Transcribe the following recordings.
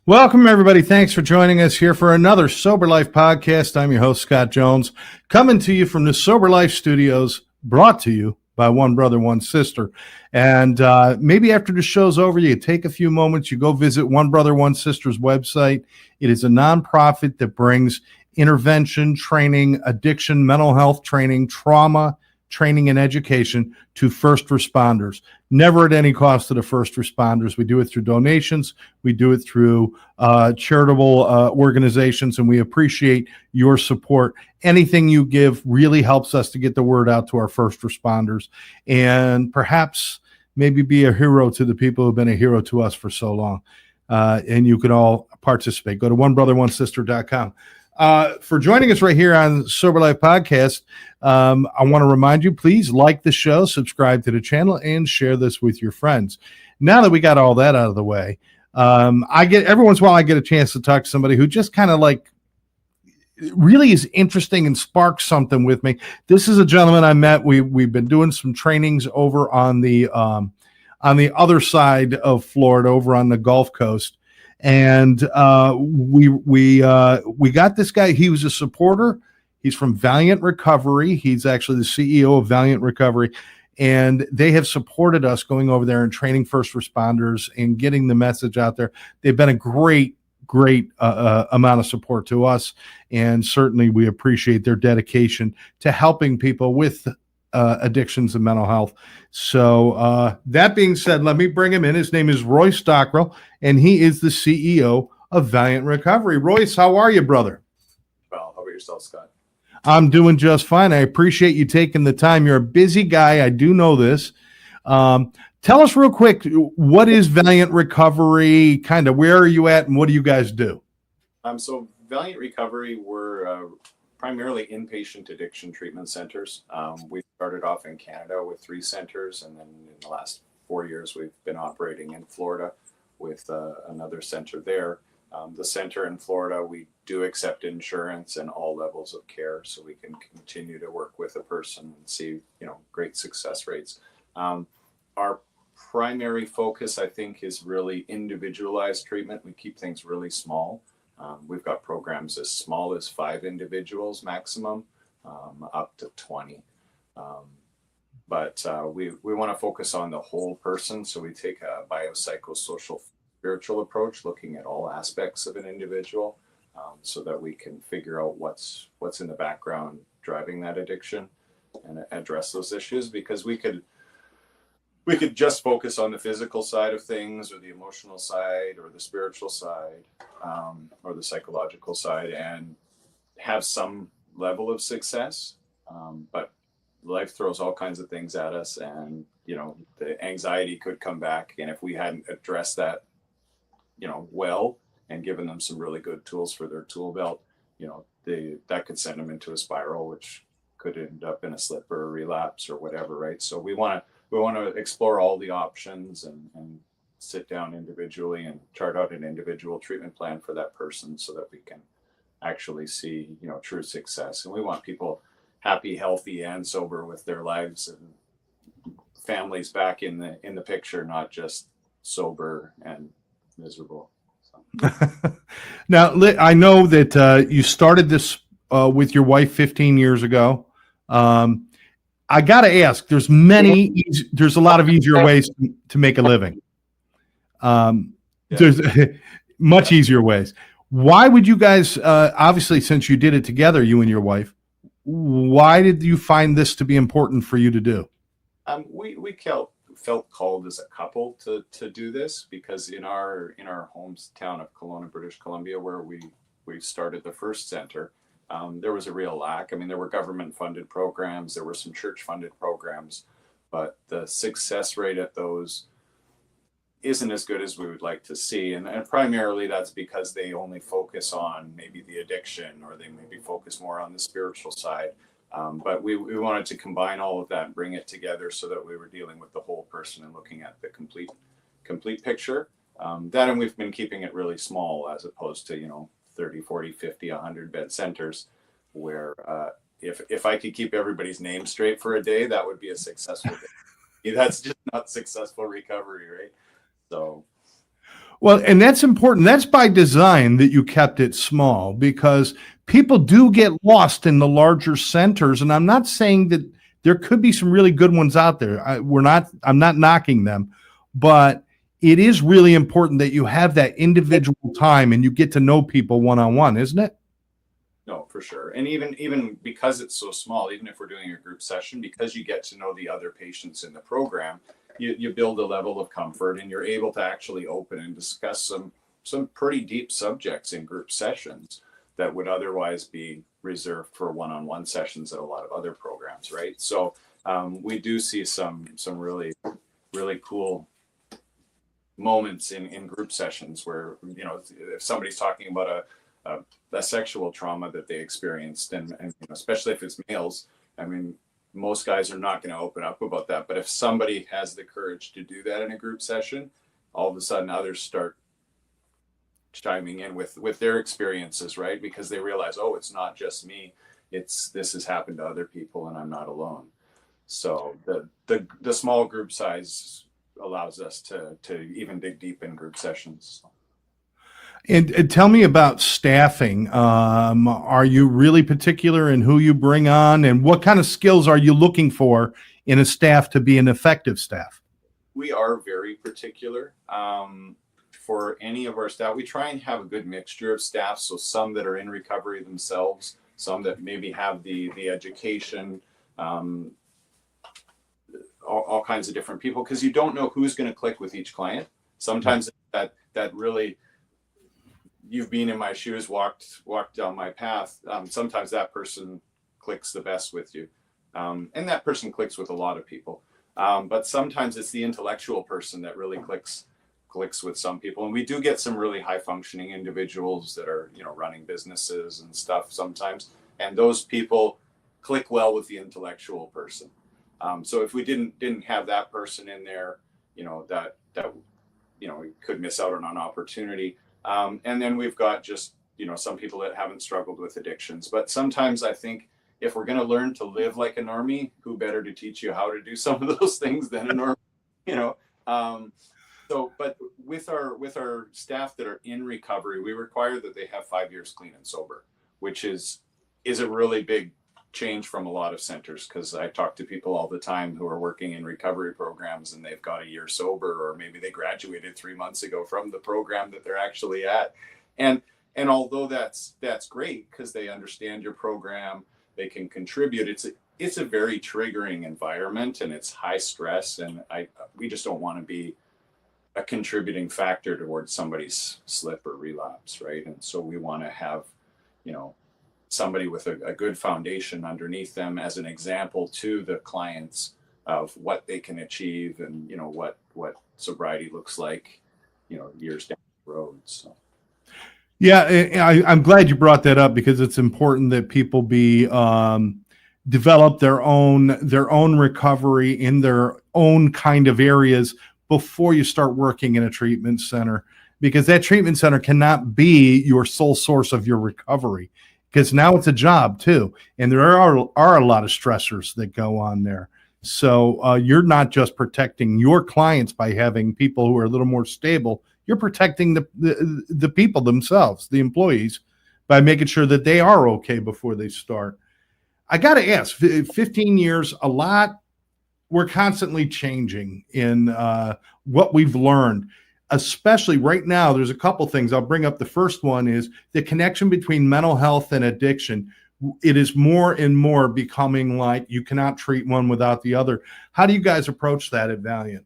Welcome, everybody. Thanks for joining us here for another Sober Life podcast. I'm your host, Scott Jones, coming to you from the Sober Life Studios, brought to you by One Brother, One Sister. And maybe after the show's over, you take a few moments, you go visit One Brother, One Sister's website. It is a nonprofit that brings intervention, training, addiction, mental health training, trauma training, and education to first responders. Never at any cost to the first responders. We do it through donations. We do it through charitable organizations, and we appreciate your support. Anything you give really helps us to get the word out to our first responders and perhaps maybe be a hero to the people who've been a hero to us for so long. And you can all participate. Go to onebrother1sister.com. For joining us right here on Sober Life Podcast, I want to remind you, please like the show, subscribe to the channel, and share this with your friends. Now that we got all that out of the way, every once in a while I get a chance to talk to somebody who just kind of like really is interesting and sparks something with me. This is a gentleman I met. We've been doing some trainings over on the other side of Florida, over on the Gulf Coast. And we got this guy. He was a supporter. He's from Valiant Recovery. He's actually the CEO of Valiant Recovery. And they have supported us going over there and training first responders and getting the message out there. They've been a great amount of support to us. And certainly we appreciate their dedication to helping people with addictions and mental health. So that being said, let me bring him in. His name is Royce Dockrill, and he is the CEO of Valiant Recovery. Royce, how are you, brother? Well, how about yourself, Scott? I'm doing just fine. I appreciate you taking the time. You're a busy guy. I do know this. Tell us real quick, what is Valiant Recovery? Kind of where are you at, and what do you guys do? So Valiant Recovery, we're primarily inpatient addiction treatment centers. We started off in Canada with 3 centers, and then in the last 4 years, we've been operating in Florida with another center there. The center in Florida, we do accept insurance and all levels of care, so we can continue to work with a person and see, great success rates. Our primary focus, I think, is really individualized treatment. We keep things really small. We've got programs as small as 5 individuals maximum, up to 20. But we want to focus on the whole person. So we take a biopsychosocial spiritual approach, looking at all aspects of an individual, so that we can figure out what's in the background driving that addiction and address those issues. Because we could just focus on the physical side of things, or the emotional side, or the spiritual side, or the psychological side, and have some level of success. But life throws all kinds of things at us, and the anxiety could come back. And if we hadn't addressed that, well, and given them some really good tools for their tool belt, that could send them into a spiral, which could end up in a slip or a relapse or whatever, right? So we want to explore all the options and sit down individually and chart out an individual treatment plan for that person, so that we can actually see, true success. And we want people happy, healthy, and sober with their lives, and families back in the picture, not just sober and miserable. So. Now, I know that you started this with your wife 15 years ago. I got to ask, there's a lot of easier ways to make a living. There's much easier ways. Why would you guys, obviously, since you did it together, you and your wife, why did you find this to be important for you to do? We felt called as a couple to do this, because in our hometown of Kelowna, British Columbia, where we started the first center, there was a real lack. I mean, there were government-funded programs, there were some church-funded programs, but the success rate at those isn't as good as we would like to see. And primarily that's because they only focus on maybe the addiction, or they maybe focus more on the spiritual side. But we wanted to combine all of that and bring it together, so that we were dealing with the whole person and looking at the complete picture. And we've been keeping it really small, as opposed to, 30, 40, 50, 100 bed centers, where if I could keep everybody's name straight for a day, that would be a successful day. That's just not successful recovery, right? So Well, and that's important. That's by design that you kept it small, because people do get lost in the larger centers. And I'm not saying that there could be some really good ones out there. I'm not knocking them, but it is really important that you have that individual time and you get to know people one-on-one, isn't it? No, for sure. And even because it's so small, even if we're doing a group session, because you get to know the other patients in the program, you build a level of comfort, and you're able to actually open and discuss some pretty deep subjects in group sessions that would otherwise be reserved for one-on-one sessions at a lot of other programs, right? So we do see some really, really cool moments in group sessions where, you know, if somebody's talking about a sexual trauma that they experienced, and you know, especially if it's males, I mean, most guys are not going to open up about that. But if somebody has the courage to do that in a group session, all of a sudden others start chiming in with their experiences, right? Because they realize, oh, it's not just me. This has happened to other people, and I'm not alone. So the small group size allows us to even dig deep in group sessions. And tell me about staffing. Are you really particular in who you bring on, and what kind of skills are you looking for in a staff to be an effective staff? We are very particular. For any of our staff, we try and have a good mixture of staff. So some that are in recovery themselves, some that maybe have the education, all kinds of different people, because you don't know who's going to click with each client. Sometimes that really, you've been in my shoes, walked down my path. Sometimes that person clicks the best with you, and that person clicks with a lot of people. But sometimes it's the intellectual person that really clicks with some people, and we do get some really high functioning individuals that are, you know, running businesses and stuff sometimes, and those people click well with the intellectual person. So if we didn't have that person in there, you know, that you know, we could miss out on an opportunity. And then we've got just, you know, some people that haven't struggled with addictions. But sometimes I think if we're going to learn to live like a normie, who better to teach you how to do some of those things than a normie, you know? But with our staff that are in recovery, we require that they have 5 years clean and sober, which is a really big change from a lot of centers, because I talk to people all the time who are working in recovery programs and they've got a year sober, or maybe they graduated 3 months ago from the program that they're actually at. And although that's great because they understand your program, they can contribute, it's a very triggering environment, and it's high stress, and we just don't want to be a contributing factor towards somebody's slip or relapse, right? And so we want to have, you know, somebody with a good foundation underneath them as an example to the clients of what they can achieve, and, you know, what sobriety looks like, you know, years down the road. So. Yeah, I'm glad you brought that up, because it's important that people develop their own recovery in their own kind of areas before you start working in a treatment center, because that treatment center cannot be your sole source of your recovery, because now it's a job too, and there are a lot of stressors that go on there. So you're not just protecting your clients by having people who are a little more stable. You're protecting the people themselves, the employees, by making sure that they are okay before they start. I got to ask, 15 years, a lot. We're constantly changing in what we've learned, especially right now. There's a couple things. I'll bring up. The first one is the connection between mental health and addiction. It is more and more becoming like you cannot treat one without the other. How do you guys approach that at Valiant?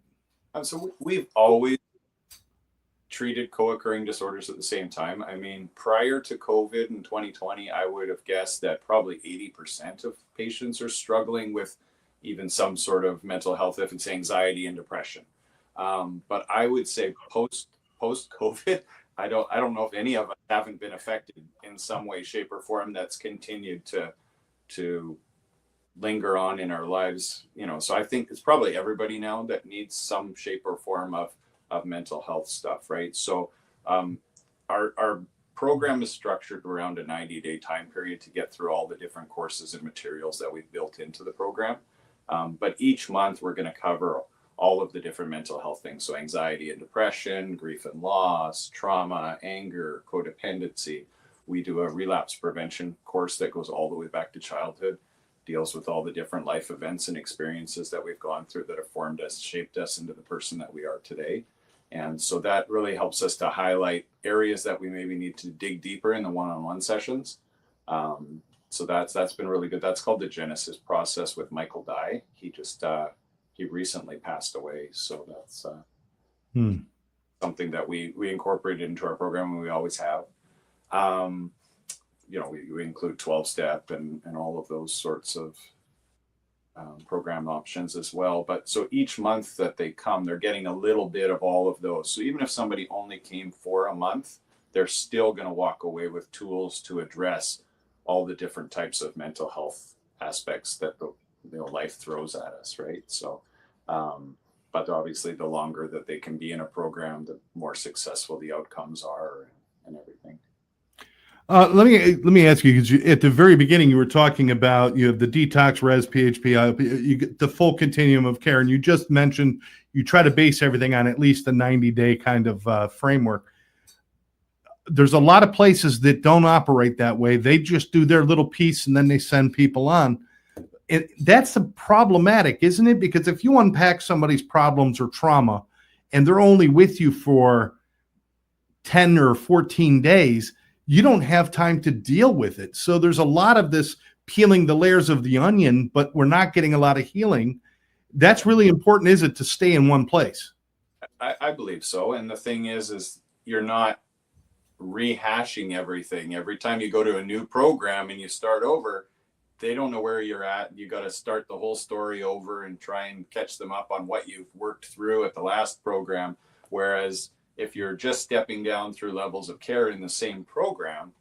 So we've always treated co-occurring disorders at the same time. I mean, prior to COVID in 2020, I would have guessed that probably 80% of patients are struggling with even some sort of mental health, if it's anxiety and depression. But I would say post COVID, I don't know if any of us haven't been affected in some way, shape, or form that's continued to linger on in our lives. You know, so I think it's probably everybody now that needs some shape or form of mental health stuff, right? So our program is structured around a 90-day time period to get through all the different courses and materials that we've built into the program. But each month we're going to cover all of the different mental health things. So anxiety and depression, grief and loss, trauma, anger, codependency. We do a relapse prevention course that goes all the way back to childhood, deals with all the different life events and experiences that we've gone through that have formed us, shaped us into the person that we are today. And so that really helps us to highlight areas that we maybe need to dig deeper in the one-on-one sessions. So that's been really good. That's called the Genesis process with Michael Dye. He recently passed away. So that's something that we incorporated into our program, and we always have. We include 12-step and all of those sorts of program options as well. But so each month that they come, they're getting a little bit of all of those. So even if somebody only came for a month, they're still going to walk away with tools to address all the different types of mental health aspects that life throws at us, right? So, but obviously, the longer that they can be in a program, the more successful the outcomes are and everything. Let me ask you, because at the very beginning you were talking about you have the detox, res, PHP, you get the full continuum of care, and you just mentioned you try to base everything on at least a 90-day kind of framework. There's a lot of places that don't operate that way. They just do their little piece and then they send people on. That's problematic, isn't it? Because if you unpack somebody's problems or trauma and they're only with you for 10 or 14 days, you don't have time to deal with it. So there's a lot of this peeling the layers of the onion, but we're not getting a lot of healing. That's really important, is it, to stay in one place? I believe so. And the thing is you're not rehashing everything. Every time you go to a new program and you start over, they don't know where you're at. You got to start the whole story over and try and catch them up on what you've worked through at the last program. Whereas if you're just stepping down through levels of care in the same program,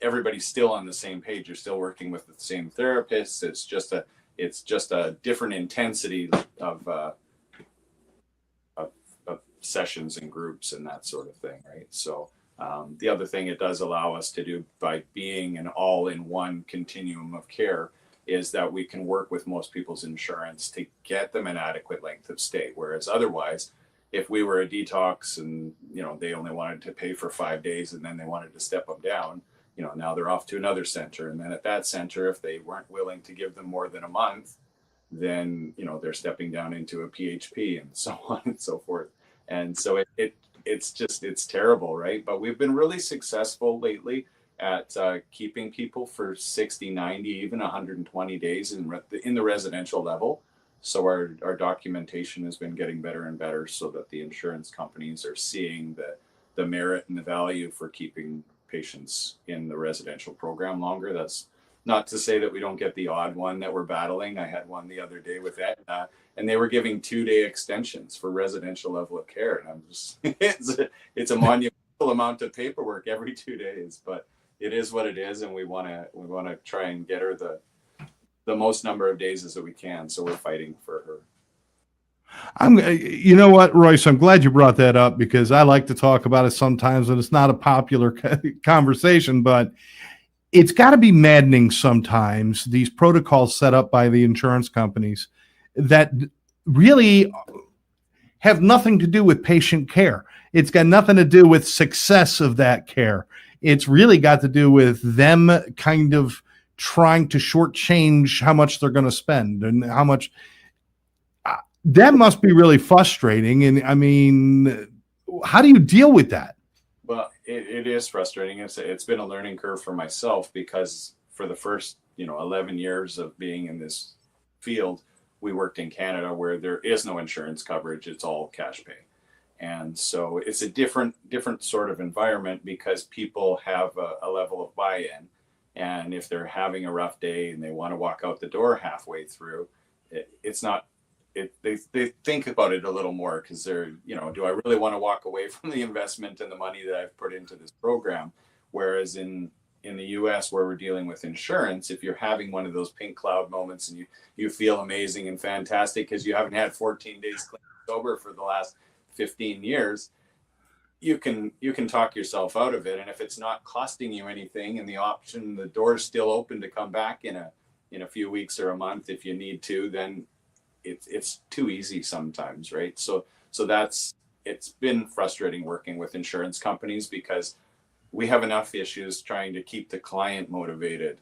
everybody's still on the same page. You're still working with the same therapists. It's just a different intensity of sessions and groups and that sort of thing, right? So the other thing it does allow us to do by being an all-in-one continuum of care is that we can work with most people's insurance to get them an adequate length of stay. Whereas otherwise, if we were a detox and, they only wanted to pay for 5 days and then they wanted to step them down, now they're off to another center. And then at that center, if they weren't willing to give them more than a month, then, they're stepping down into a PHP and so on and so forth. And so it's terrible, right? But we've been really successful lately at keeping people for 60, 90, even 120 days in the residential level. So our documentation has been getting better and better so that the insurance companies are seeing the merit and the value for keeping patients in the residential program longer. That's not to say that we don't get the odd one that we're battling. I had one the other day with Aetna, and they were giving 2-day extensions for residential level of care. And I'm just, it's a monumental amount of paperwork every 2 days, but it is what it is. And we want to try and get her the most number of days as that we can. So we're fighting for her. You know what, Royce, I'm glad you brought that up because I like to talk about it sometimes and it's not a popular conversation, but it's got to be maddening sometimes, these protocols set up by the insurance companies that really have nothing to do with patient care. It's got nothing to do with success of that care. It's really got to do with them kind of trying to shortchange how much they're going to spend and how much. That must be really frustrating. And I mean, how do you deal with that? Well, it is frustrating. It's been a learning curve for myself because for the first 11 years of being in this field, we worked in Canada where there is no insurance coverage. It's all cash pay. And so it's a different sort of environment because people have a level of buy-in. And if they're having a rough day and they want to walk out the door halfway through, they think about it a little more because they're, do I really want to walk away from the investment and the money that I've put into this program? Whereas in the US where we're dealing with insurance, if you're having one of those pink cloud moments and you feel amazing and fantastic because you haven't had 14 days clean sober for the last 15 years, you can talk yourself out of it. And if it's not costing you anything and the door's still open to come back in a few weeks or a month if you need to, then it's too easy sometimes, right? So it's been frustrating working with insurance companies because we have enough issues trying to keep the client motivated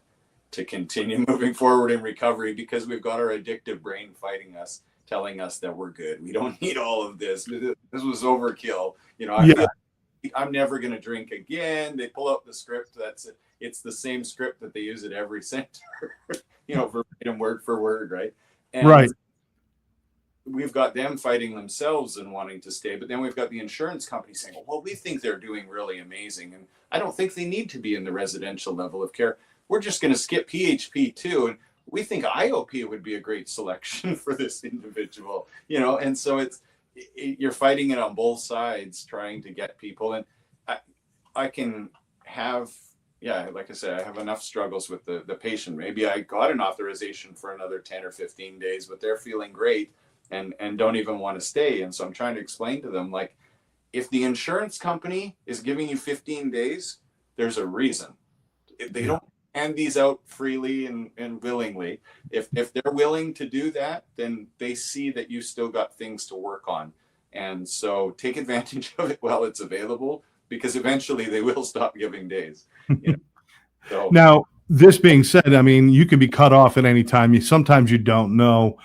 to continue moving forward in recovery, because we've got our addictive brain fighting us, telling us that we're good. We don't need all of this. This was overkill. I feel like I'm never going to drink again. They pull out the script. It's the same script that they use at every center, verbatim, word for word, right? And right. We've got them fighting themselves and wanting to stay, but then we've got the insurance company saying, well, we think they're doing really amazing, and I don't think they need to be in the residential level of care. We're just going to skip PHP too, and we think IOP would be a great selection for this individual, and so you're fighting it on both sides, trying to get people. And I can have, like I said, I have enough struggles with the patient. Maybe I got an authorization for another 10 or 15 days, but they're feeling great and don't even want to stay. And so I'm trying to explain to them, like, if the insurance company is giving you 15 days, there's a reason. They don't hand these out freely and willingly. If they're willing to do that, then they see that you still got things to work on. And so take advantage of it while it's available, because eventually they will stop giving days. So, now, this being said, I mean, you can be cut off at any time. Sometimes you don't know.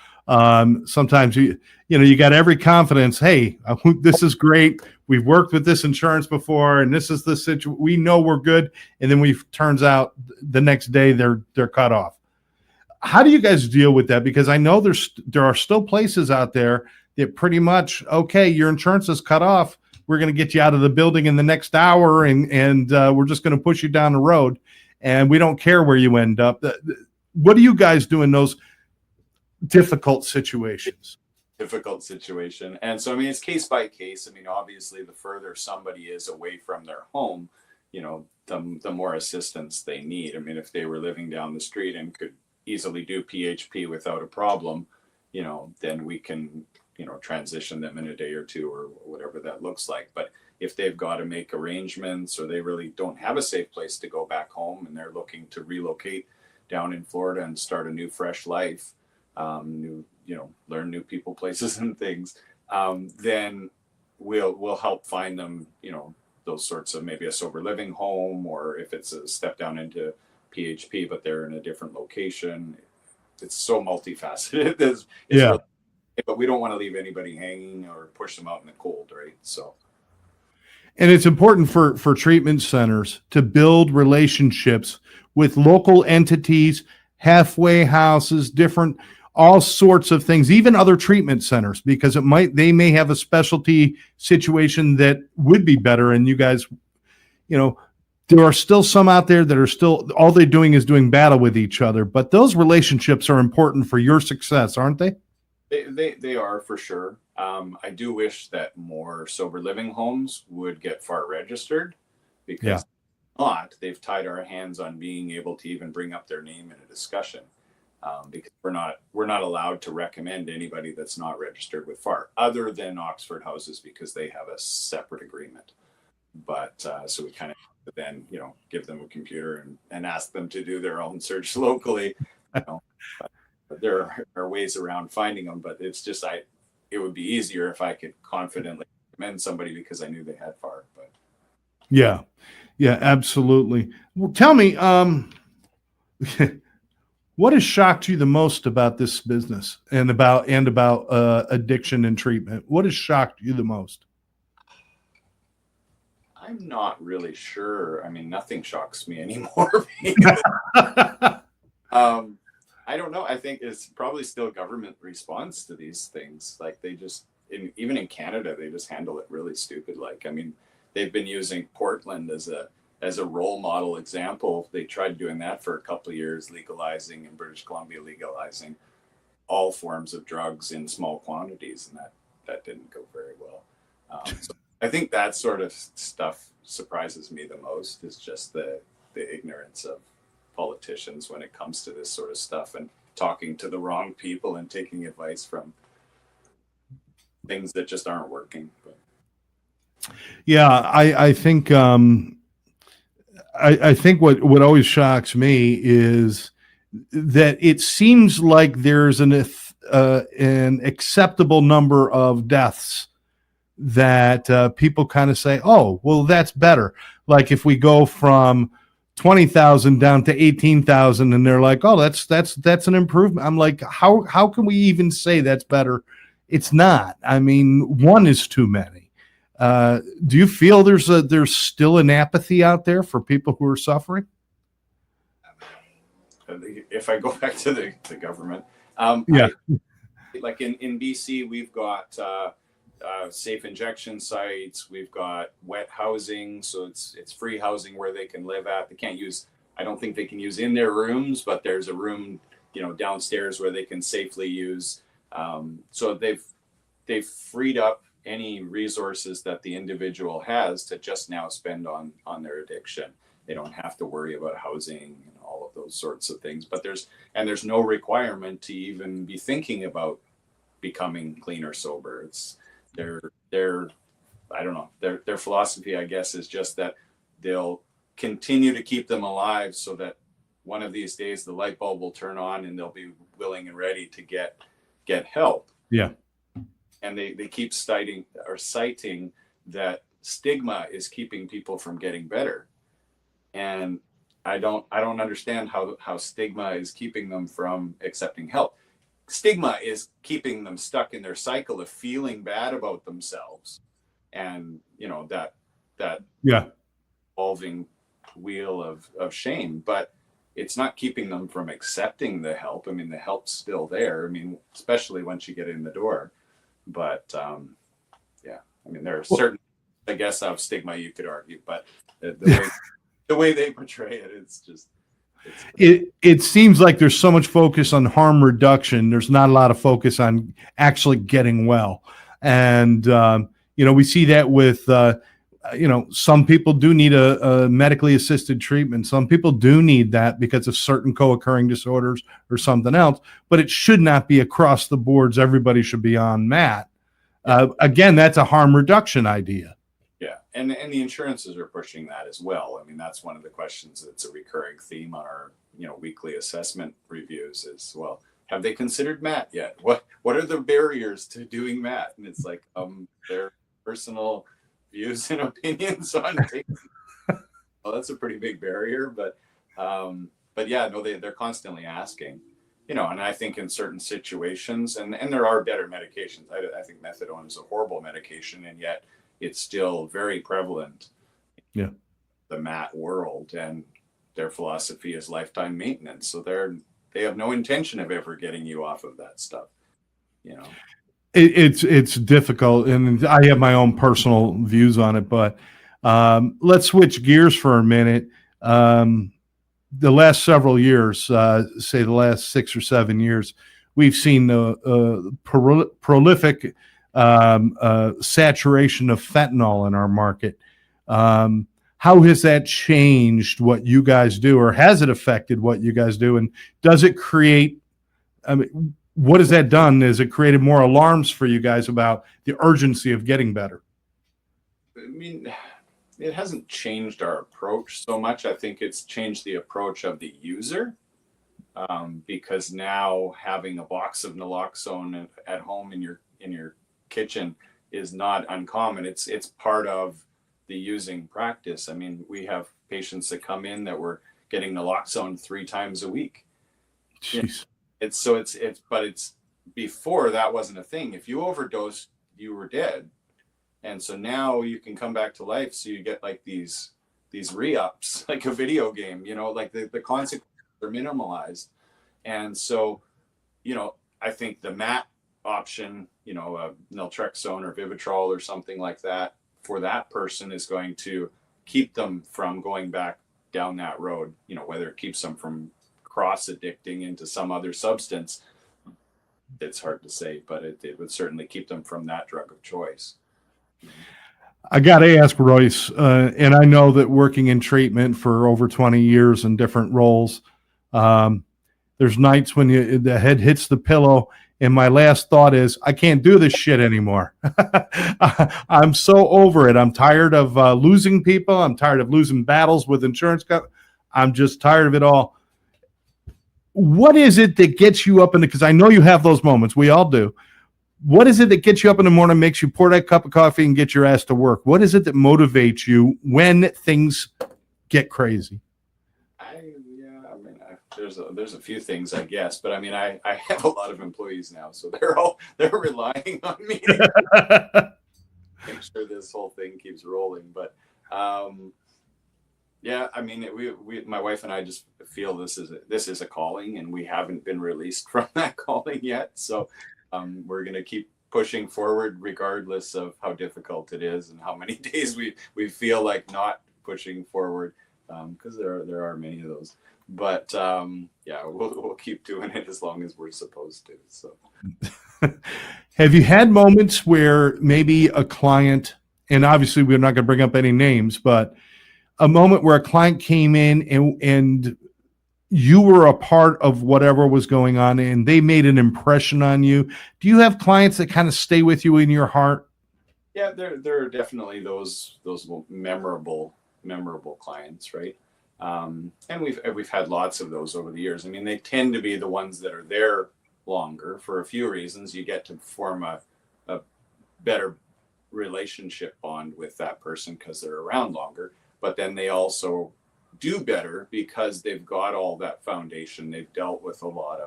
Sometimes you got every confidence. Hey, this is great. We've worked with this insurance before, and this is the situation. We know we're good, and then turns out the next day they're cut off. How do you guys deal with that? Because I know there are still places out there that pretty much, okay, your insurance is cut off. We're going to get you out of the building in the next hour, and we're just going to push you down the road, and we don't care where you end up. What do you guys do in those difficult situations? Difficult situation. And so, I mean, it's case by case. I mean, obviously, the further somebody is away from their home, the more assistance they need. I mean, if they were living down the street and could easily do PHP without a problem, then we can, transition them in a day or two or whatever that looks like. But if they've got to make arrangements, or they really don't have a safe place to go back home, and they're looking to relocate down in Florida and start a new, fresh life, learn new people, places, and things, then we'll help find them, those sorts of, maybe a sober living home, or if it's a step down into PHP, but they're in a different location. It's so multifaceted. It's really, but we don't want to leave anybody hanging or push them out in the cold, right? So. And it's important for treatment centers to build relationships with local entities, halfway houses, all sorts of things, even other treatment centers, because they may have a specialty situation that would be better. And you guys, there are still some out there that are still, all they're doing is doing battle with each other. But those relationships are important for your success, aren't they? They are, for sure. I do wish that more sober living homes would get FAR registered, because they've tied our hands on being able to even bring up their name in a discussion. Because we're not allowed to recommend anybody that's not registered with FAR, other than Oxford houses, because they have a separate agreement. But so we kind of then give them a computer and ask them to do their own search locally. But there are ways around finding them. But it's just it would be easier if I could confidently recommend somebody because I knew they had FAR. But yeah, absolutely. Well, tell me, what has shocked you the most about this business and about addiction and treatment? What has shocked you the most? I'm not really sure. I mean, nothing shocks me anymore. I don't know. I think it's probably still government response to these things. Like, they just, even in Canada, they just handle it really stupid. Like, I mean, they've been using Portland as a role model example. They tried doing that for a couple of years, legalizing, in British Columbia, legalizing all forms of drugs in small quantities, and that didn't go very well. So I think that sort of stuff surprises me the most, is just the ignorance of politicians when it comes to this sort of stuff, and talking to the wrong people and taking advice from things that just aren't working. But. Yeah, I think I think what always shocks me is that it seems like there's an acceptable number of deaths that people kind of say, oh, well, that's better. Like if we go from 20,000 down to 18,000 and they're like, oh, that's an improvement. I'm like, how can we even say that's better? It's not. I mean, one is too many. Do you feel there's still an apathy out there for people who are suffering? If I go back to the government, like in BC, we've got safe injection sites. We've got wet housing, so it's free housing where they can live at. They can't use. I don't think they can use in their rooms, but there's a room, downstairs where they can safely use. So they've freed up any resources that the individual has to just now spend on their addiction. They don't have to worry about housing and all of those sorts of things. But there's no requirement to even be thinking about becoming clean or sober. It's their I don't know, their philosophy, I guess, is just that they'll continue to keep them alive so that one of these days the light bulb will turn on and they'll be willing and ready to get help. Yeah. And they keep citing that stigma is keeping people from getting better. And I don't understand how stigma is keeping them from accepting help. Stigma is keeping them stuck in their cycle of feeling bad about themselves, and that evolving wheel of shame. But it's not keeping them from accepting the help. I mean, the help's still there. I mean, especially once you get in the door. But I mean, there are certain, I guess, of stigma you could argue, but the way they portray it, it's just. It seems like there's so much focus on harm reduction. There's not a lot of focus on actually getting well. And, we see that with, some people do need a medically assisted treatment. Some people do need that because of certain co-occurring disorders or something else, but it should not be across the boards. Everybody should be on MAT. Again, that's a harm reduction idea. Yeah, and the insurances are pushing that as well. I mean, that's one of the questions that's a recurring theme on our weekly assessment reviews is, well, have they considered MAT yet? What are the barriers to doing MAT? And it's like their personal views and opinions on things. Well, that's a pretty big barrier, but yeah, no, they're constantly asking. And I think in certain situations, and there are better medications. I think methadone is a horrible medication, and yet it's still very prevalent in the MAT world, and their philosophy is lifetime maintenance. So they have no intention of ever getting you off of that stuff. It's difficult, and I have my own personal views on it, but let's switch gears for a minute. The last several years, say the last 6 or 7 years, we've seen the prolific saturation of fentanyl in our market. How has that changed what you guys do, or has it affected what you guys do? And does it create, what has that done? Has it created more alarms for you guys about the urgency of getting better? I mean, it hasn't changed our approach so much. I think it's changed the approach of the user, because now having a box of naloxone at home in your kitchen is not uncommon. It's part of the using practice. I mean, we have patients that come in that were getting naloxone 3 times a week. Jeez. It's before that wasn't a thing. If you overdosed, you were dead. And so now you can come back to life. So you get like these re-ups, like a video game, like the consequences are minimalized. And so, I think the MAT option, naltrexone or Vivitrol or something like that, for that person is going to keep them from going back down that road, whether it keeps them from cross addicting into some other substance. It's hard to say, but it would certainly keep them from that drug of choice. I got to ask Royce, and I know that working in treatment for over 20 years in different roles, there's nights when the head hits the pillow and my last thought is, I can't do this shit anymore. I'm so over it. I'm tired of losing people. I'm tired of losing battles with insurance companies. I'm just tired of it all. what is it that gets you up in the, because I know you have those moments, we all do. What is it that gets you up in the morning, makes you pour that cup of coffee and get your ass to work? What is it that motivates you when things get crazy? There's a few things, I guess, but I mean, I have a lot of employees now, so they're relying on me to make sure this whole thing keeps rolling. But yeah, I mean, we my wife and I just feel this is a calling, and we haven't been released from that calling yet. So we're gonna keep pushing forward regardless of how difficult it is and how many days we feel like not pushing forward, because there are many of those. But yeah, we'll keep doing it as long as we're supposed to. So, have you had moments where maybe a client, and obviously we're not going to bring up any names, but a moment where a client came in and you were a part of whatever was going on and they made an impression on you? Do you have clients that kind of stay with you in your heart? Yeah, there are definitely those memorable clients, right? And we've had lots of those over the years. I mean, they tend to be the ones that are there longer for a few reasons. You get to form a better relationship bond with that person because they're around longer, but then they also do better because they've got all that foundation. They've dealt with a lot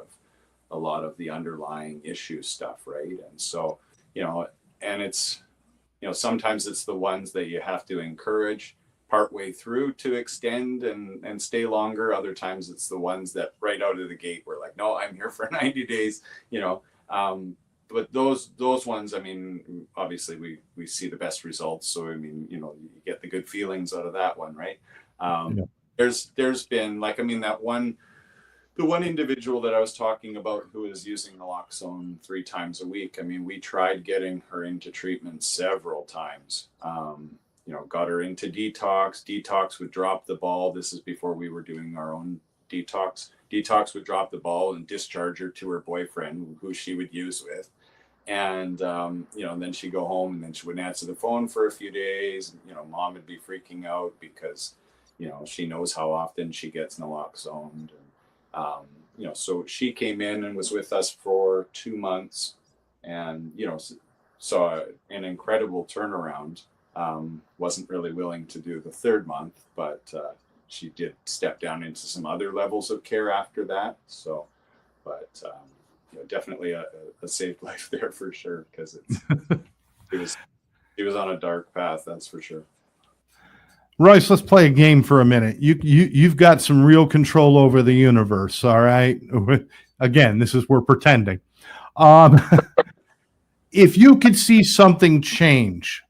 of the underlying issue stuff, right? And so, and it's, sometimes it's the ones that you have to encourage partway through to extend and stay longer. Other times it's the ones that right out of the gate we're like, no, I'm here for 90 days, but those ones, I mean, obviously we see the best results. So, I mean, you get the good feelings out of that one, right? Yeah. There's been, like, I mean, the one individual that I was talking about who is using naloxone 3 times a week. I mean, we tried getting her into treatment several times. Got her into detox would drop the ball. This is before we were doing our own detox would drop the ball and discharge her to her boyfriend, who she would use with. And and then she'd go home and then she wouldn't answer the phone for a few days. Mom would be freaking out because she knows how often she gets naloxone. And so she came in and was with us for 2 months, and saw an incredible turnaround. Wasn't really willing to do the 3rd month, but she did step down into some other levels of care after that. So, but definitely a saved life there for sure, because he was on a dark path, that's for sure. Royce, let's play a game for a minute. You've got some real control over the universe, all right? Again, we're pretending. If you could see something change,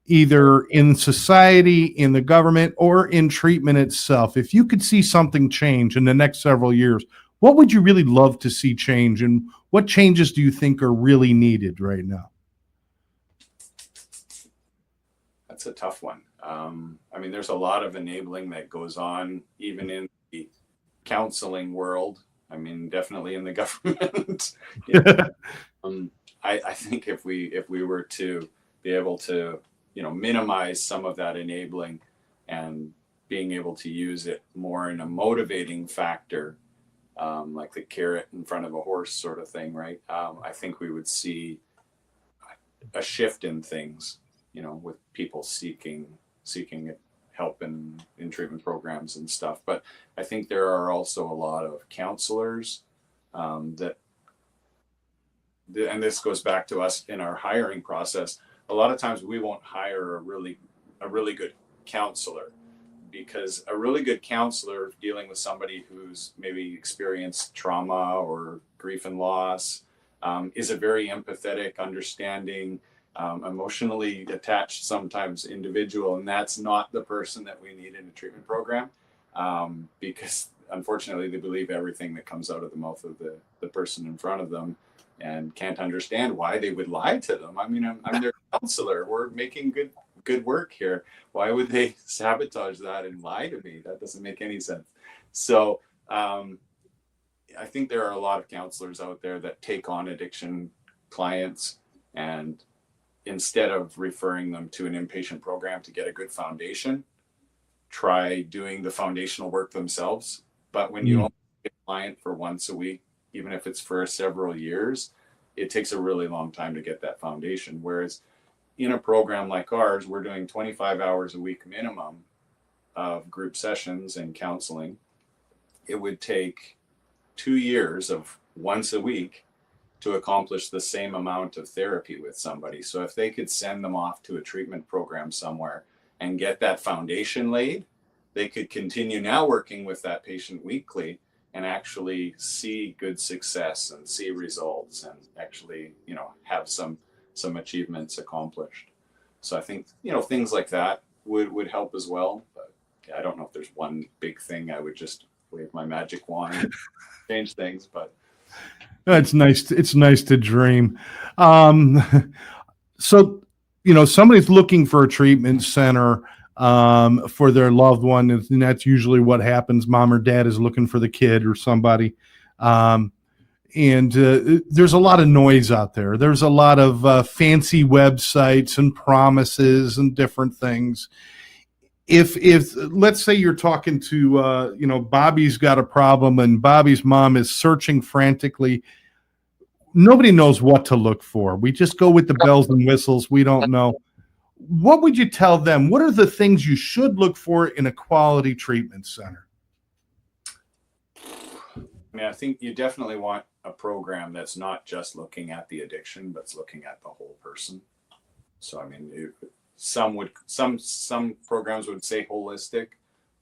either in society, in the government, or in treatment itself, if you could see something change in the next several years, what would you really love to see change, and what changes do you think are really needed right now? That's a tough one. I mean, there's a lot of enabling that goes on, even in the counseling world. I mean, definitely in the government. I think if we were to be able to, minimize some of that enabling and being able to use it more in a motivating factor, like the carrot in front of a horse sort of thing, right? I think we would see a shift in things, with people seeking help in treatment programs and stuff. But I think there are also a lot of counselors and this goes back to us in our hiring process. A lot of times we won't hire a really good counselor, because a really good counselor dealing with somebody who's maybe experienced trauma or grief and loss is a very empathetic, understanding, emotionally attached sometimes individual, and that's not the person that we need in a treatment program, because unfortunately they believe everything that comes out of the mouth of the person in front of them and can't understand why they would lie to them. I mean, I'm their counselor. We're making good work here. Why would they sabotage that and lie to me? That doesn't make any sense. So I think there are a lot of counselors out there that take on addiction clients, and instead of referring them to an inpatient program to get a good foundation, try doing the foundational work themselves. But when you only get client for once a week, even if it's for several years, it takes a really long time to get that foundation. Whereas in a program like ours, we're doing 25 hours a week minimum of group sessions and counseling. It would take 2 years of once a week to accomplish the same amount of therapy with somebody. So if they could send them off to a treatment program somewhere and get that foundation laid, they could continue now working with that patient weekly and actually see good success and see results and actually, have some achievements accomplished. So I think, things like that would help as well. But I don't know if there's one big thing I would just wave my magic wand and change things, but it's nice. It's nice to dream. So, somebody's looking for a treatment center for their loved one, and that's usually what happens. Mom or dad is looking for the kid or somebody. And there's a lot of noise out there. There's a lot of fancy websites and promises and different things. If let's say you're talking to Bobby's got a problem and Bobby's mom is searching frantically, nobody knows what to look for. We just go with the bells and whistles. We don't know. What would you tell them? What are the things you should look for in a quality treatment center? I think you definitely want a program that's not just looking at the addiction, but it's looking at the whole person. So some programs would say holistic,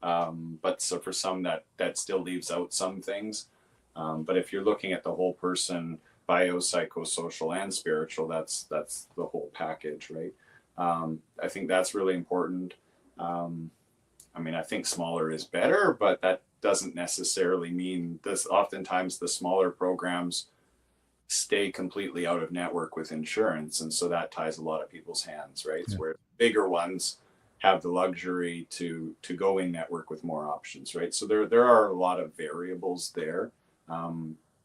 but so for some that still leaves out some things. But if you're looking at the whole person, bio, psychosocial, and spiritual, that's the whole package, right? I think that's really important. I think smaller is better, but that doesn't necessarily mean this. Oftentimes the smaller programs stay completely out of network with insurance. And so that ties a lot of people's hands, right? Yeah. Where bigger ones have the luxury to go in network with more options, right? So there are a lot of variables there.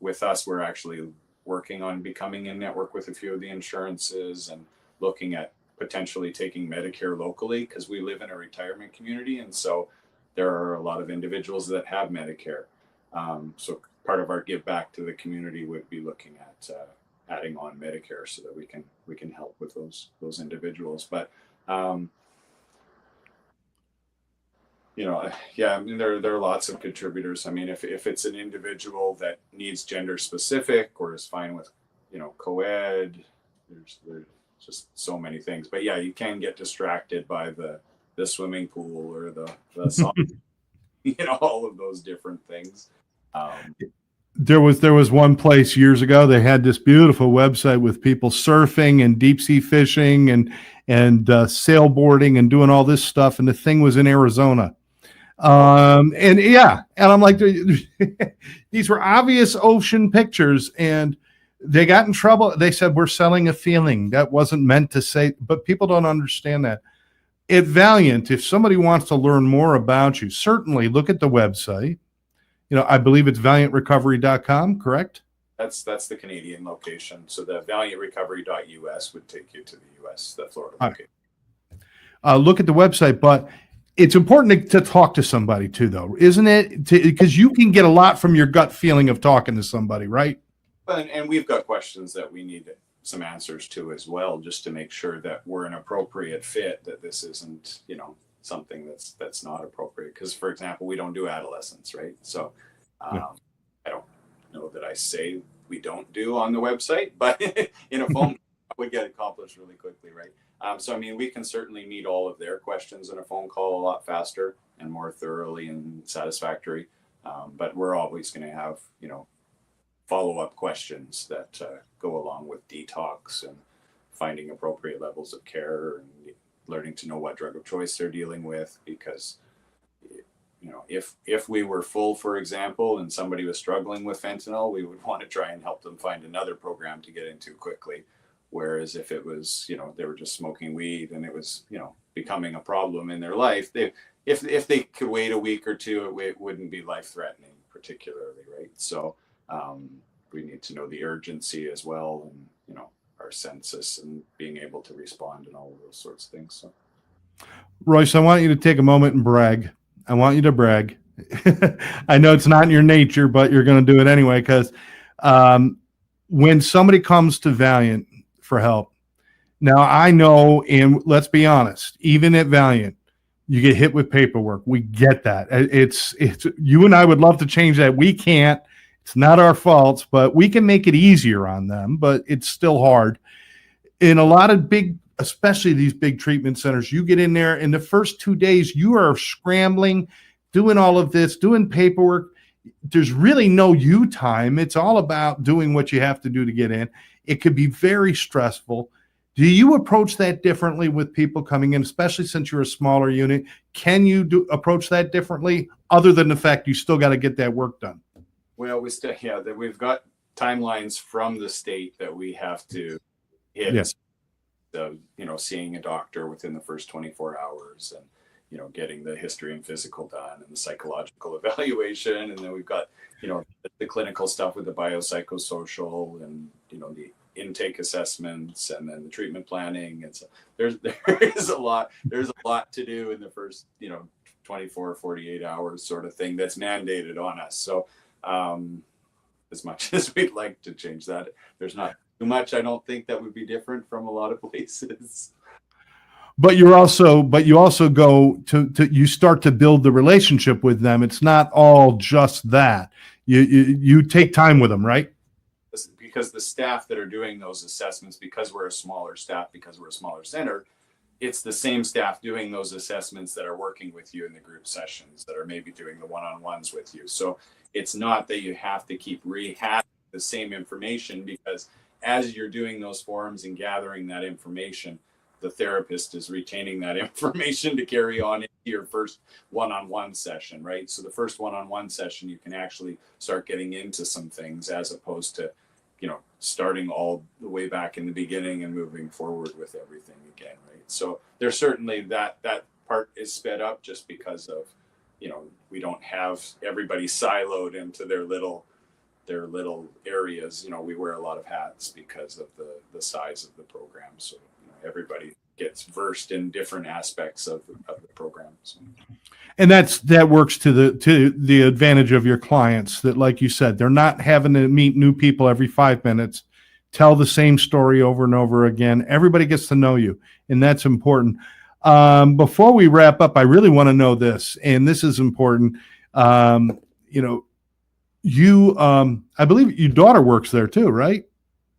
With us, we're actually working on becoming in network with a few of the insurances and looking at potentially taking Medicare locally, because we live in a retirement community. And so there are a lot of individuals that have Medicare. So part of our give back to the community would be looking at adding on Medicare so that we can help with those individuals. But there are lots of contributors. If it's an individual that needs gender specific or is fine with co-ed, there's just so many things. But yeah, you can get distracted by the swimming pool or the song, all of those different things. There was one place years ago, they had this beautiful website with people surfing and deep sea fishing and sailboarding and doing all this stuff. And the thing was in Arizona. And I'm like, these were obvious ocean pictures, and they got in trouble. They said, we're selling a feeling. That wasn't meant to say, but people don't understand that. At Valiant, if somebody wants to learn more about you, certainly look at the website. I believe it's valiantrecovery.com, correct? That's the Canadian location. So the valiantrecovery.us would take you to the US, the Florida location. Look at the website, but it's important to talk to somebody too, though, isn't it? Because you can get a lot from your gut feeling of talking to somebody, right? And we've got questions that we need some answers to as well, just to make sure that we're an appropriate fit, that this isn't, something that's not appropriate. Because, for example, we don't do adolescents, right? So I don't know that I say we don't do on the website, but in a phone would get accomplished really quickly, right? So we can certainly meet all of their questions in a phone call a lot faster and more thoroughly and satisfactory. But we're always going to have, follow-up questions that go along with detox and finding appropriate levels of care and learning to know what drug of choice they're dealing with. Because, if we were full, for example, and somebody was struggling with fentanyl, we would want to try and help them find another program to get into quickly. Whereas if it was, they were just smoking weed and it was, becoming a problem in their life, if they could wait a week or two, it wouldn't be life-threatening particularly, right? So we need to know the urgency as well, and our census and being able to respond and all of those sorts of things. So, Royce, I want you to take a moment and brag. I want you to brag. I know it's not in your nature, but you're going to do it anyway. Because when somebody comes to Valiant for help, now I know, and let's be honest, even at Valiant, you get hit with paperwork. We get that. It's you and I would love to change that. We can't. It's not our faults, but we can make it easier on them. But it's still hard. In a lot of big, especially these big treatment centers, you get in there in the first 2 days, you are scrambling, doing all of this, doing paperwork. There's really no you time. It's all about doing what you have to do to get in. It could be very stressful. Do you approach that differently with people coming in, especially since you're a smaller unit? Can you approach that differently, other than the fact you still got to get that work done? Well, we've got timelines from the state that we have to hit. Yes. So, seeing a doctor within the first 24 hours and, getting the history and physical done and the psychological evaluation. And then we've got, the clinical stuff with the biopsychosocial and, the intake assessments and then the treatment planning. And so there is a lot to do in the first, 24, 48 hours sort of thing that's mandated on us. So as much as we'd like to change that, there's not too much. I don't think that would be different from a lot of places. But you also go to you start to build the relationship with them. It's not all just that. You take time with them, right? Because the staff that are doing those assessments, because we're a smaller staff, because we're a smaller center, it's the same staff doing those assessments that are working with you in the group sessions, that are maybe doing the one-on-ones with you. So it's not that you have to keep rehashing the same information, because as you're doing those forums and gathering that information, the therapist is retaining that information to carry on into your first one-on-one session, right? So the first one-on-one session, you can actually start getting into some things, as opposed to, starting all the way back in the beginning and moving forward with everything again, right? So there's certainly that part is sped up, just because of, we don't have everybody siloed into their little areas. We wear a lot of hats because of the size of the program. So everybody gets versed in different aspects of the program. So. And that works to the advantage of your clients, that, like you said, they're not having to meet new people every 5 minutes, tell the same story over and over again. Everybody gets to know you, and that's important. Before we wrap up, I really want to know this, and this is important. I believe your daughter works there too, right?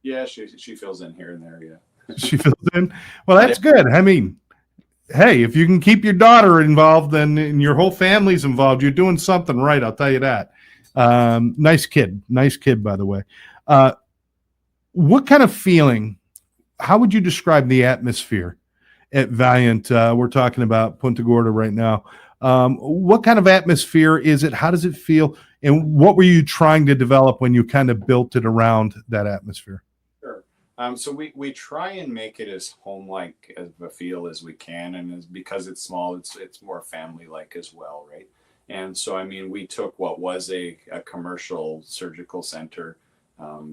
Yeah, she fills in here and there. Yeah, she fills in. Well, that's good. I mean, hey, if you can keep your daughter involved, and your whole family's involved, you're doing something right. I'll tell you that. Nice kid, by the way. What kind of feeling? How would you describe the atmosphere at Valiant? We're talking about Punta Gorda right now. What kind of atmosphere is it? How does it feel? And what were you trying to develop when you kind of built it around that atmosphere? Sure. So we try and make it as home-like of a feel as we can, and because it's small, it's more family-like as well, right? And so, we took what was a commercial surgical center,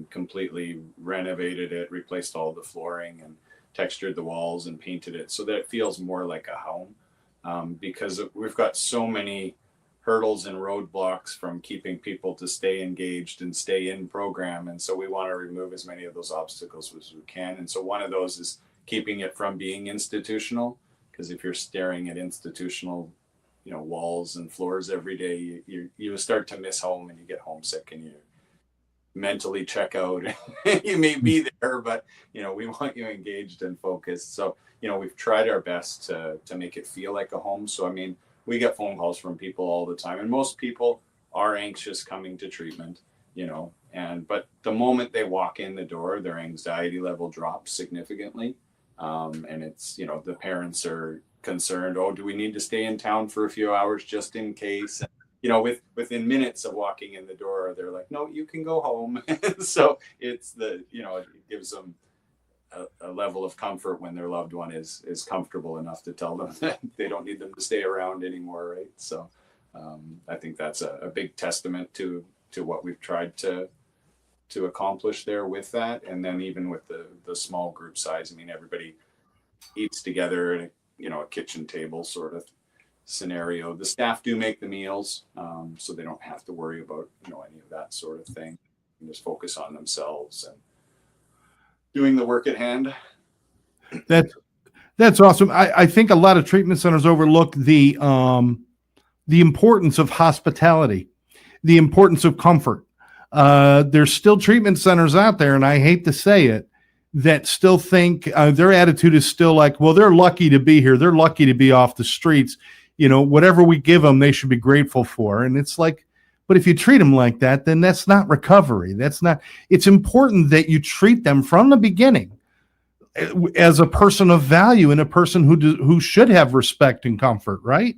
completely renovated it, replaced all the flooring, and textured the walls and painted it so that it feels more like a home, because we've got so many hurdles and roadblocks from keeping people to stay engaged and stay in program. And so we want to remove as many of those obstacles as we can. And so one of those is keeping it from being institutional, because if you're staring at institutional, walls and floors every day, you start to miss home, and you get homesick, and you mentally check out. You may be there, but we want you engaged and focused. So we've tried our best to make it feel like a home. So we get phone calls from people all the time, and most people are anxious coming to treatment, but the moment they walk in the door, their anxiety level drops significantly. And it's, the parents are concerned, do we need to stay in town for a few hours just in case? Within minutes of walking in the door, they're like, no, you can go home. So it's it gives them a level of comfort when their loved one is comfortable enough to tell them that they don't need them to stay around anymore, right? So I think that's a big testament to what we've tried to accomplish there with that. And then even with the small group size, everybody eats together at a kitchen table sort of scenario. The staff do make the meals, so they don't have to worry about any of that sort of thing. And just focus on themselves and doing the work at hand. That's awesome. I think a lot of treatment centers overlook the importance of hospitality, the importance of comfort. There's still treatment centers out there, and I hate to say it, that still think their attitude is still like, well, they're lucky to be here. They're lucky to be off the streets. Whatever we give them, they should be grateful for. And it's like, but if you treat them like that, then that's not recovery. It's important that you treat them from the beginning as a person of value and a person who should have respect and comfort, right?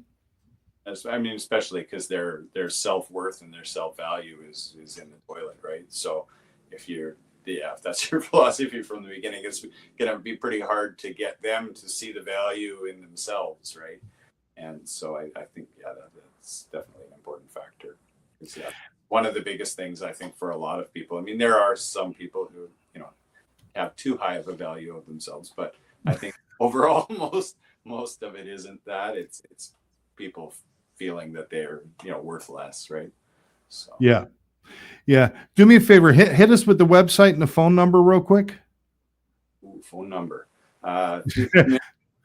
Especially because their self-worth and their self-value is in the toilet, right? So if that's your philosophy from the beginning, it's going to be pretty hard to get them to see the value in themselves, right? And so I think, that's definitely an important factor. It's one of the biggest things, I think, for a lot of people. There are some people who, have too high of a value of themselves, but I think overall, most of it isn't that. It's people feeling that they're, worth less, right? So. Yeah. Do me a favor, hit us with the website and the phone number real quick. Ooh, phone number.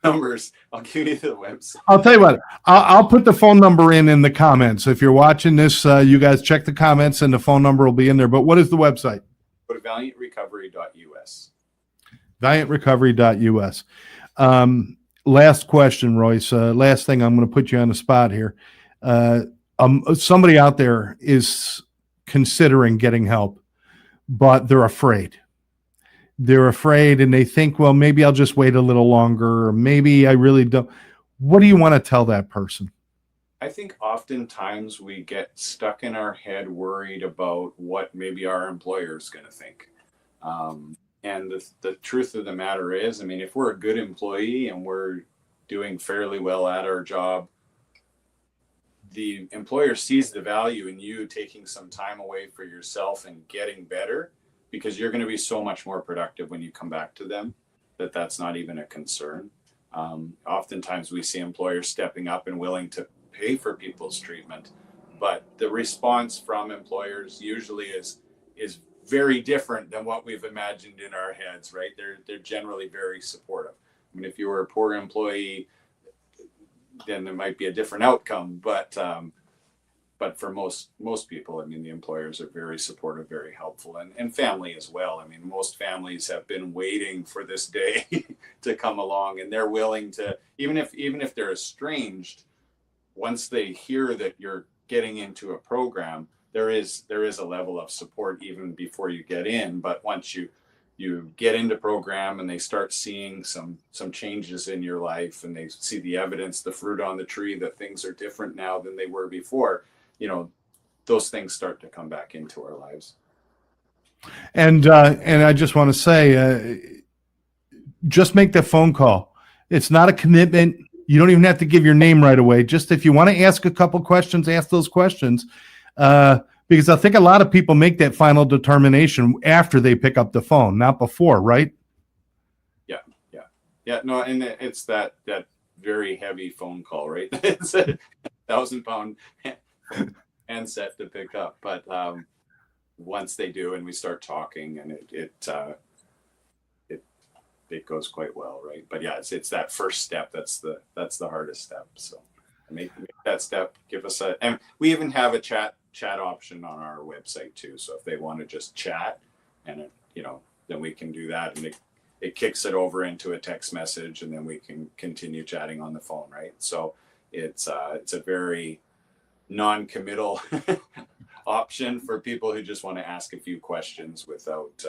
Numbers. I'll give you the website. I'll tell you what. I'll put the phone number in the comments. If you're watching this, you guys check the comments, and the phone number will be in there. But what is the website? Go to valiantrecovery.us. Valiantrecovery.us. Last question, Royce. Last thing, I'm going to put you on the spot here. Somebody out there is considering getting help, but they're afraid. They're afraid, and they think, well, maybe I'll just wait a little longer, or maybe I really don't. What do you want to tell that person? I think oftentimes we get stuck in our head worried about what maybe our employer is going to think. And the truth of the matter is, if we're a good employee and we're doing fairly well at our job, the employer sees the value in you taking some time away for yourself and getting better, because you're going to be so much more productive when you come back to them, that's not even a concern. Oftentimes we see employers stepping up and willing to pay for people's treatment, but the response from employers usually is very different than what we've imagined in our heads, right? They're generally very supportive. If you were a poor employee, then there might be a different outcome, but for most people, the employers are very supportive, very helpful, and family as well. Most families have been waiting for this day to come along, and they're willing to, even if they're estranged, once they hear that you're getting into a program, there is a level of support even before you get in. But once you get into program and they start seeing some changes in your life, and they see the evidence, the fruit on the tree, that things are different now than they were before, those things start to come back into our lives. And I just want to say, just make that phone call. It's not a commitment. You don't even have to give your name right away. Just if you want to ask a couple questions, ask those questions. Because I think a lot of people make that final determination after they pick up the phone, not before, right? Yeah. No, and it's that very heavy phone call, right? It's a 1,000-pound handset to pick up. But once they do, and we start talking, and it goes quite well, right? But yeah, it's that first step that's the hardest step. So make that step. Give us and we even have a chat option on our website too. So if they want to just chat, and then we can do that, and it kicks it over into a text message, and then we can continue chatting on the phone, right? So it's a very non-committal option for people who just want to ask a few questions without.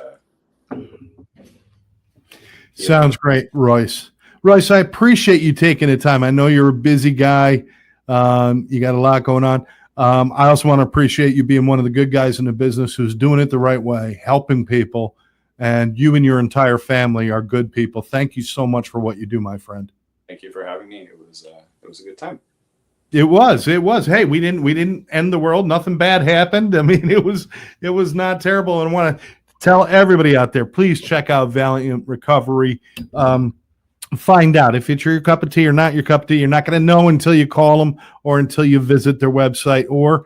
Sounds great, Royce. Royce, I appreciate you taking the time. I know you're a busy guy. You got a lot going on. I also want to appreciate you being one of the good guys in the business who's doing it the right way, helping people, and you and your entire family are good people. Thank you so much for what you do, my friend. Thank you for having me. It was a good time. It was. Hey, we didn't end the world. Nothing bad happened. It was not terrible. And I want to tell everybody out there, please check out Valiant Recovery. find out if it's your cup of tea or not your cup of tea. You're not going to know until you call them or until you visit their website, or,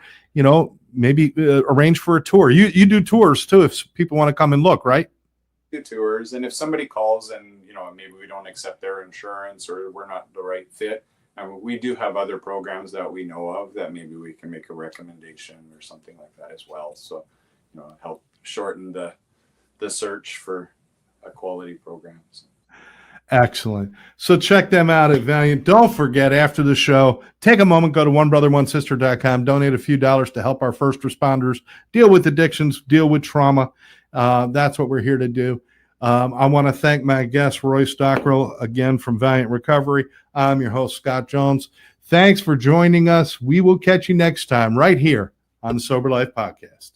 maybe arrange for a tour. You do tours too if people want to come and look, right? Do tours, and if somebody calls and maybe we don't accept their insurance or we're not the right fit, we do have other programs that we know of that maybe we can make a recommendation or something like that as well. So help shorten the search for a quality program. Excellent. So check them out at Valiant. Don't forget, after the show, take a moment, go to onebrother1sister.com, donate a few dollars to help our first responders deal with addictions, deal with trauma. That's what we're here to do. I want to thank my guest, Royce Dockrill, again from Valiant Recovery. I'm your host, Scott Jones. Thanks for joining us. We will catch you next time right here on the Sober Life Podcast.